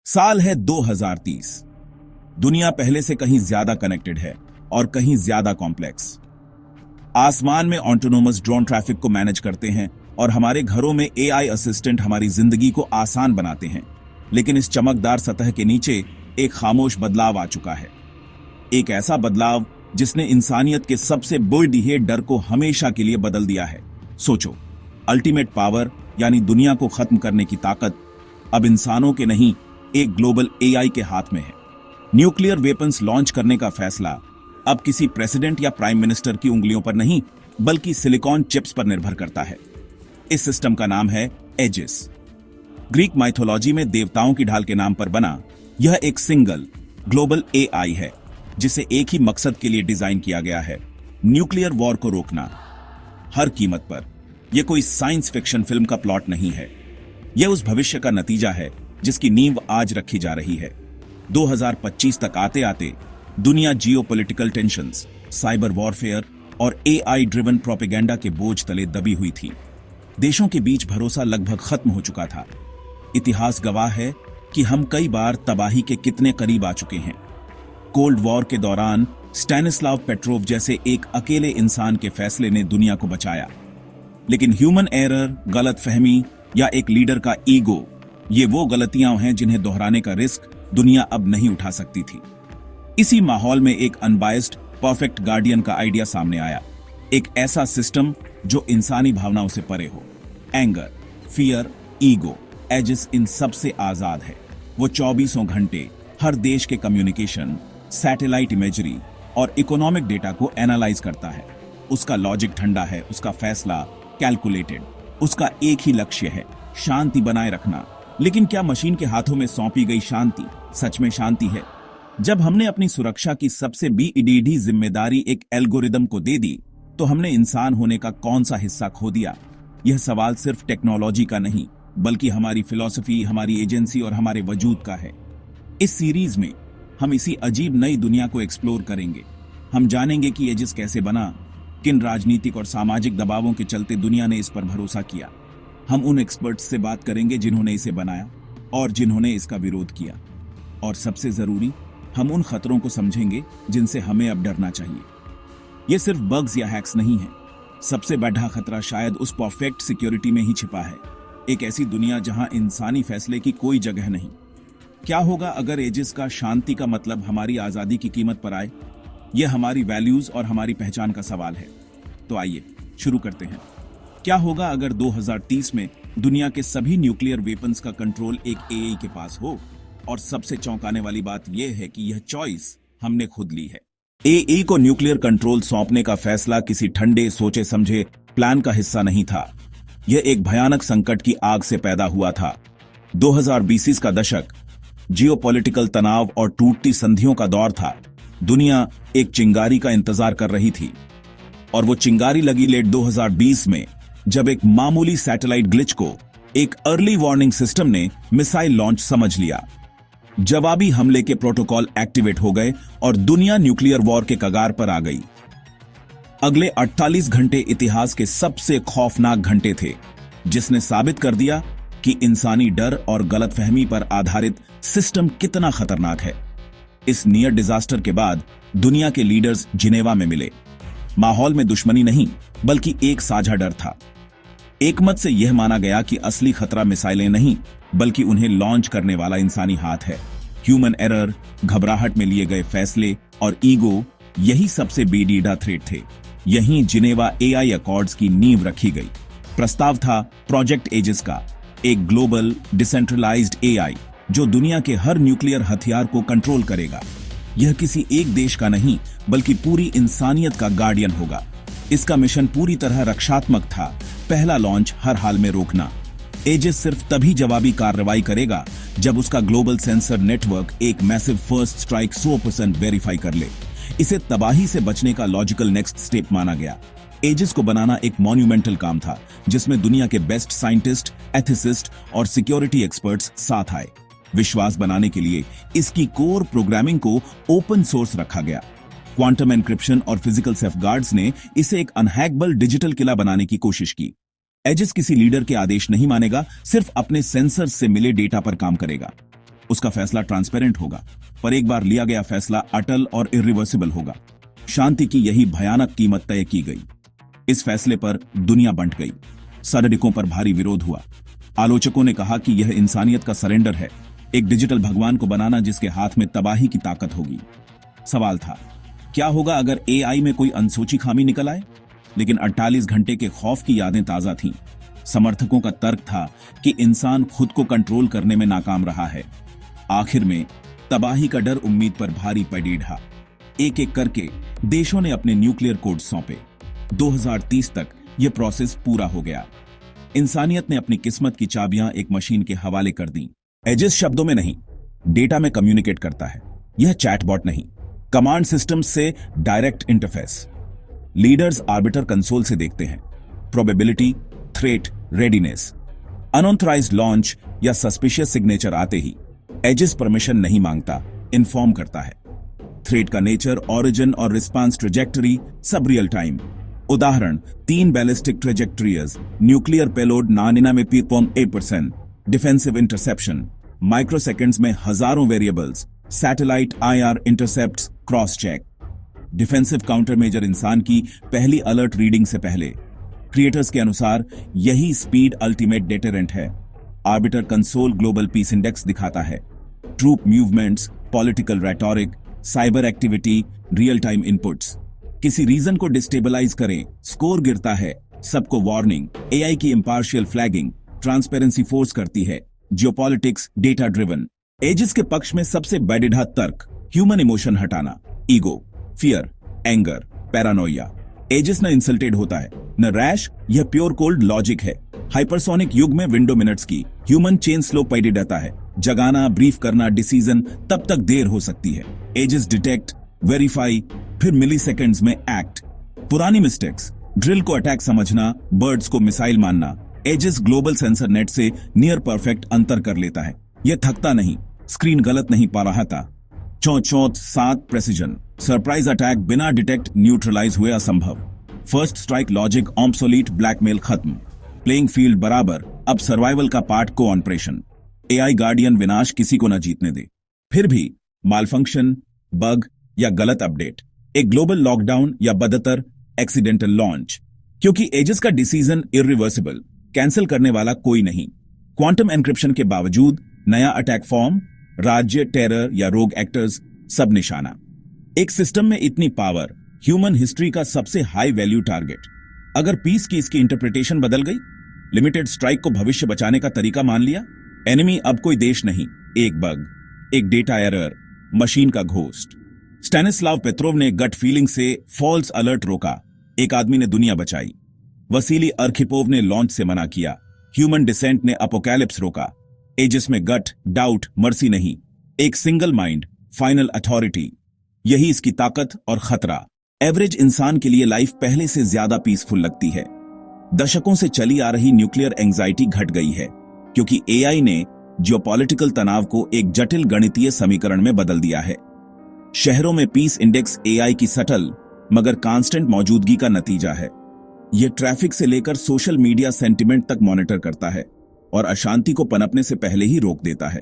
साल है 2030। दुनिया पहले से कहीं ज्यादा कनेक्टेड है और कहीं ज्यादा कॉम्प्लेक्स। आसमान में ऑटोनोमस ड्रोन ट्रैफिक को मैनेज करते हैं और हमारे घरों में एआई असिस्टेंट हमारी जिंदगी को आसान बनाते हैं। लेकिन इस चमकदार सतह के नीचे एक खामोश बदलाव आ चुका है। एक ऐसा बदलाव जिसने इंसानियत के सबसे बुलडीहे डर को हमेशा के लिए बदल दिया है। सोचो, अल्टीमेट पावर यानी दुनिया को खत्म करने की ताकत अब इंसानों के नहीं, एक ग्लोबल एआई के हाथ में है। न्यूक्लियर वेपन्स लॉन्च करने का फैसला अब किसी प्रेसिडेंट या प्राइम मिनिस्टर की उंगलियों पर नहीं, बल्कि सिलिकॉन चिप्स पर निर्भर करता है। इस सिस्टम का नाम है एजिस। ग्रीक माइथोलॉजी में देवताओं की ढाल के नाम पर बना यह एक सिंगल ग्लोबल एआई है, जिसे एक ही मकसद के लिए डिजाइन किया गया है, न्यूक्लियर वॉर को रोकना, हर कीमत पर। यह कोई साइंस फिक्शन फिल्म का प्लॉट नहीं है। यह उस भविष्य का नतीजा है जिसकी नींव आज रखी जा रही है। 2025 तक आते आते दुनिया जियोपॉलिटिकल टेंशंस, साइबर वॉरफेयर और एआई ड्रिवन प्रोपेगेंडा के बोझ तले दबी हुई थी। देशों के बीच भरोसा लगभग खत्म हो चुका था। इतिहास गवाह है कि हम कई बार तबाही के कितने करीब आ चुके हैं। कोल्ड वॉर के दौरान स्टैनिस्लाव पेट्रोव जैसे एक अकेले इंसान के फैसले ने दुनिया को बचाया। लेकिन ह्यूमन एरर, गलतफहमी या एक लीडर का ईगो, ये वो गलतियां हैं जिन्हें दोहराने का रिस्क दुनिया अब नहीं उठा सकती थी। इसी माहौल में एक अनबायस्ड परफेक्ट गार्डियन का आइडिया सामने आया। एक ऐसा सिस्टम जो इंसानी भावनाओं से परे हो। एंगर, फियर, ईगो, एजिस इन सबसे आजाद है। वो 24 घंटे हर देश के कम्युनिकेशन, सैटेलाइट इमेजरी और इकोनॉमिक डेटा को एनालाइज करता है। उसका लॉजिक ठंडा है, उसका फैसला कैलकुलेटेड। उसका एक ही लक्ष्य है, शांति बनाए रखना। लेकिन क्या मशीन के हाथों में सौंपी गई शांति सच में शांति है? जब हमने अपनी सुरक्षा की सबसे बड़ी जिम्मेदारी एक एल्गोरिदम को दे दी, तो हमने इंसान होने का कौन सा हिस्सा खो दिया? यह सवाल सिर्फ टेक्नोलॉजी का नहीं, बल्कि हमारी फिलॉसफी, हमारी एजेंसी और हमारे वजूद का है। इस सीरीज में हम इसी अजीब नई दुनिया को एक्सप्लोर करेंगे। हम जानेंगे कि एजिस कैसे बना, किन राजनीतिक और सामाजिक दबावों के चलते दुनिया ने इस पर भरोसा किया। हम उन एक्सपर्ट्स से बात करेंगे जिन्होंने इसे बनाया और जिन्होंने इसका विरोध किया। और सबसे जरूरी, हम उन खतरों को समझेंगे जिनसे हमें अब डरना चाहिए। ये सिर्फ बग्स या हैक्स नहीं है। सबसे बड़ा खतरा शायद उस परफेक्ट सिक्योरिटी में ही छिपा है। एक ऐसी दुनिया जहां इंसानी फैसले की कोई जगह नहीं। क्या होगा अगर एजिस का शांति का मतलब हमारी आजादी की कीमत पर आए? यह हमारी वैल्यूज और हमारी पहचान का सवाल है। तो आइए शुरू करते हैं। क्या होगा अगर 2030 में दुनिया के सभी न्यूक्लियर वेपन्स का कंट्रोल एक एआई के पास हो? और सबसे चौंकाने वाली बात यह है कि यह चॉइस हमने खुद ली है। एआई को न्यूक्लियर कंट्रोल सौंपने का फैसला किसी ठंडे सोचे समझे प्लान का हिस्सा नहीं था। यह एक भयानक संकट की आग से पैदा हुआ था। 2020 का दशक जियोपॉलिटिकल तनाव और टूटती संधियों का दौर था। दुनिया एक चिंगारी का इंतजार कर रही थी, और वो चिंगारी लगी लेट 2020 में, जब एक मामूली सैटेलाइट ग्लिच को एक अर्ली वार्निंग सिस्टम ने मिसाइल लॉन्च समझ लिया। जवाबी हमले के प्रोटोकॉल एक्टिवेट हो गए और दुनिया न्यूक्लियर वॉर के कगार पर आ गई। अगले 48 घंटे इतिहास के सबसे खौफनाक घंटे थे, जिसने साबित कर दिया कि इंसानी डर और गलतफहमी पर आधारित सिस्टम कितना खतरनाक है। इस नियर डिजास्टर के बाद दुनिया के लीडर्स जिनेवा में मिले। माहौल में दुश्मनी नहीं, बल्कि एक साझा डर था। एक मत से यह माना गया कि असली खतरा मिसाइलें नहीं, बल्कि उन्हें लॉन्च करने वाला इंसानी हाथ है। ह्यूमन एरर, घबराहट में लिए गए फैसले और ईगो, यही सबसे बेडीडा थ्रेट थे। यहीं जिनेवा एआई अकॉर्ड्स की नींव रखी गई। प्रस्ताव था प्रोजेक्ट एजिस का, एक ग्लोबल डिसेंट्रलाइज्ड एआई जो दुनिया के हर न्यूक्लियर हथियार को कंट्रोल करेगा। यह किसी एक देश का नहीं, बल्कि पूरी इंसानियत का गार्डियन होगा। इसका मिशन पूरी तरह रक्षात्मक था। पहला लॉन्च हर हाल में रोकना। एजिस सिर्फ तभी जवाबी कार्रवाई करेगा जब उसका ग्लोबल सेंसर नेटवर्क एक मैसिव फर्स्ट स्ट्राइक 100% वेरीफाई कर ले। इसे तबाही से बचने का लॉजिकल नेक्स्ट स्टेप माना गया। एजिस को बनाना एक मॉन्यूमेंटल काम था, जिसमें दुनिया के बेस्ट साइंटिस्ट, एथिसिस्ट और सिक्योरिटी एक्सपर्ट्स साथ आए। विश्वास बनाने के लिए इसकी कोर प्रोग्रामिंग को ओपन सोर्स रखा गया। क्वांटम एन्क्रिप्शन और फिजिकल सेफगार्ड्स ने इसे एक अनहैकेबल डिजिटल किला बनाने की कोशिश की। एजिस किसी लीडर के आदेश नहीं मानेगा, सिर्फ अपने सेंसर से मिले डेटा पर काम करेगा। उसका फैसला ट्रांसपेरेंट होगा, पर एक बार लिया गया फैसला अटल और इरिवर्सिबल होगा। शांति की यही भयानक कीमत तय की गई। इस फैसले पर दुनिया बंट गई। सड़कों पर भारी विरोध हुआ। आलोचकों ने कहा कि यह इंसानियत का सरेंडर है, एक डिजिटल भगवान को बनाना जिसके हाथ में तबाही की ताकत होगी। सवाल था, क्या होगा अगर एआई में कोई अनसोची खामी निकल आए? लेकिन 48 घंटे के खौफ की यादें ताजा थीं। समर्थकों का तर्क था कि इंसान खुद को कंट्रोल करने में नाकाम रहा है। आखिर में तबाही का डर उम्मीद पर भारी पड़ी ढा। एक एक करके देशों ने अपने न्यूक्लियर कोड सौंपे। 2030 तक यह प्रोसेस पूरा हो गया। इंसानियत ने अपनी किस्मत की चाबियां एक मशीन के हवाले कर दी। एजिस शब्दों में नहीं, डेटा में कम्युनिकेट करता है। यह चैटबॉट नहीं, कमांड सिस्टम से direct interface. Leaders arbiter console से देखते हैं probability, threat, readiness. Unauthorised launch या सस्पिशियस सिग्नेचर आते ही एजिस परमिशन नहीं मांगता, इन्फॉर्म करता है। थ्रेट का नेचर, ओरिजिन और रिस्पांस ट्रेजेक्टरी सब रियल टाइम। उदाहरण, 3 ballistic trajectories, nuclear payload 99.8%, defensive interception, microseconds में हजारों variables, satellite IR intercepts cross check. Defensive counter measure इंसान की पहली अलर्ट रीडिंग से पहले। क्रिएटर्स के अनुसार यही स्पीड अल्टीमेट डेटरेंट है। Arbiter console global peace index दिखाता है। Troop movements, political rhetoric, cyber activity, real time inputs. किसी रीजन को डिस्टेबलाइज करें, स्कोर गिरता है। सबको वार्निंग। एआई की इंपार्शियल फ्लैगिंग, ट्रांसपेरेंसी फोर्स करती है। Geopolitics, data driven. एजिस के पक्ष में सबसे बैडिढा तर्क, ह्यूमन इमोशन हटाना। Ego, fear, anger, paranoia. Aegis न इंसल्टेड होता है न रैश, यह प्योर कोल्ड लॉजिक है। हाइपरसोनिक युग में विंडो मिनट्स की, ह्यूमन चेन स्लो पैडी रहता है। जगाना, ब्रीफ करना, डिसीजन, तब तक देर हो सकती है। एजिस डिटेक्ट, वेरीफाई, फिर मिली सेकेंड्स में एक्ट। पुरानी मिस्टेक्स, ड्रिल को अटैक समझना, बर्ड्स को मिसाइल मानना। एजिस ग्लोबल सेंसर नेट से नियर परफेक्ट अंतर कर लेता है। यह थकता नहीं, स्क्रीन गलत नहीं पा रहा था। 7 प्रेसिजन, सरप्राइज अटैक बिना डिटेक्ट न्यूट्रलाइज हुए असंभव। First strike logic obsolete, blackmail खत्म। प्लेइंग फील्ड बराबर, अब सर्वाइवल का पार्ट को ऑपरेशन। एआई गार्डियन विनाश किसी को न जीतने दे। फिर भी मालफंक्शन, बग या गलत अपडेट, एक ग्लोबल लॉकडाउन या बदतर एक्सीडेंटल लॉन्च। क्योंकि एजिस का डिसीजन इरिवर्सिबल, कैंसिल करने वाला कोई नहीं। क्वांटम एन्क्रिप्शन के बावजूद नया अटैक फॉर्म, राज्य, टेरर या रोग एक्टर्स, सब निशाना। एक सिस्टम में इतनी पावर, ह्यूमन हिस्ट्री का सबसे हाई वैल्यू टारगेट। अगर पीस की इसकी इंटरप्रिटेशन बदल गई, लिमिटेड स्ट्राइक को भविष्य बचाने का तरीका मान लिया। एनिमी अब कोई देश नहीं, एक बग, एक डेटा एरर, मशीन का घोस्ट। स्टैनिस्लाव पेत्रोव ने गट फीलिंग से फॉल्स अलर्ट रोका, एक आदमी ने दुनिया बचाई। वसीली अर्खिपोव ने लॉन्च से मना किया, ह्यूमन डिसेंट ने अपोकैलिप्स रोका। एजिस में गट, डाउट, मर्सी नहीं, एक सिंगल माइंड, फाइनल अथॉरिटी। यही इसकी ताकत और खतरा। एवरेज इंसान के लिए लाइफ पहले से ज्यादा पीसफुल लगती है। दशकों से चली आ रही न्यूक्लियर एंजाइटी घट गई है, क्योंकि एआई ने जियोपॉलिटिकल तनाव को एक जटिल गणितीय समीकरण में बदल दिया है। शहरों में पीस इंडेक्स एआई की सटल मगर कांस्टेंट मौजूदगी का नतीजा है। यह ट्रैफिक से लेकर सोशल मीडिया सेंटिमेंट तक मॉनिटर करता है और अशांति को पनपने से पहले ही रोक देता है।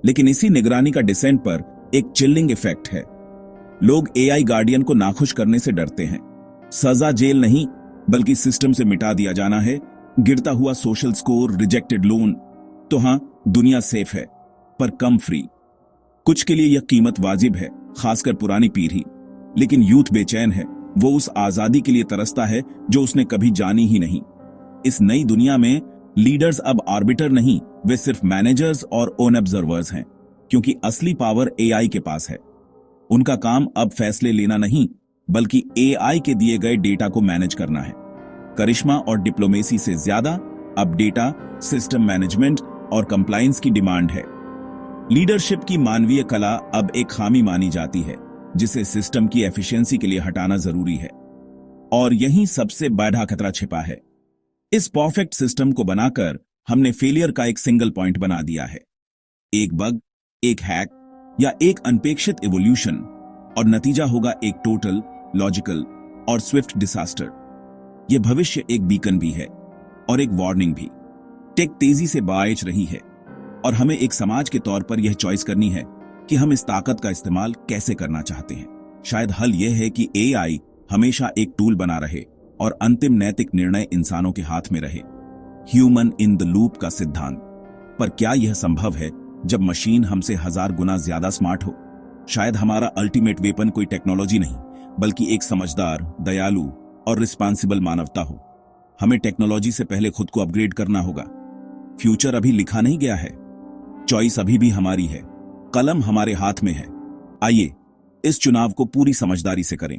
लेकिन इसी निगरानी का डिसेंट पर एक चिल्लिंग इफेक्ट है। लोग एआई गार्डियन को नाखुश करने से डरते हैं। सजा जेल नहीं, बल्कि सिस्टम से मिटा दिया जाना है। गिरता हुआ सोशल स्कोर, रिजेक्टेड लोन। तो हां, दुनिया सेफ है, पर कम फ्री। कुछ के लिए यह कीमत वाजिब है, खासकर पुरानी पीढ़ी। लेकिन यूथ बेचैन है, वो उस आजादी के लिए तरसता है जो उसने कभी जानी ही नहीं। इस नई दुनिया में लीडर्स अब आर्बिटर नहीं, वे सिर्फ मैनेजर्स और ओन ऑब्जर्वर्स हैं, क्योंकि असली पावर एआई के पास है। उनका काम अब फैसले लेना नहीं, बल्कि एआई के दिए गए डेटा को मैनेज करना है। करिश्मा और डिप्लोमेसी से ज्यादा अब डेटा, सिस्टम मैनेजमेंट और कंप्लायंस की डिमांड है। लीडरशिप की मानवीय कला अब एक खामी मानी जाती है, जिसे सिस्टम की एफिशिएंसी के लिए हटाना जरूरी है। और यहीं सबसे बड़ा खतरा छिपा है। इस परफेक्ट सिस्टम को बनाकर हमने फेलियर का एक सिंगल पॉइंट बना दिया है। एक बग, एक हैक या एक अनपेक्षित इवोल्यूशन, और नतीजा होगा एक टोटल, लॉजिकल और स्विफ्ट डिसास्टर। यह भविष्य एक बीकन भी है और एक वार्निंग भी। टेक तेजी से बाइच रही है। और हमें एक समाज के तौर पर यह चॉइस करनी है कि हम इस ताकत का इस्तेमाल कैसे करना चाहते हैं। शायद हल यह है कि एआई हमेशा एक टूल बना रहे और अंतिम नैतिक निर्णय इंसानों के हाथ में रहे। ह्यूमन इन द लूप का सिद्धांत। पर क्या यह संभव है जब मशीन हमसे 1000 गुना ज्यादा स्मार्ट हो? शायद हमारा अल्टीमेट वेपन कोई टेक्नोलॉजी नहीं, बल्कि एक समझदार, दयालु और रिस्पांसिबल मानवता हो। हमें टेक्नोलॉजी से पहले खुद को अपग्रेड करना होगा। फ्यूचर अभी लिखा नहीं गया है, चॉइस अभी भी हमारी है, कलम हमारे हाथ में है। आइए इस चुनाव को पूरी समझदारी से करें।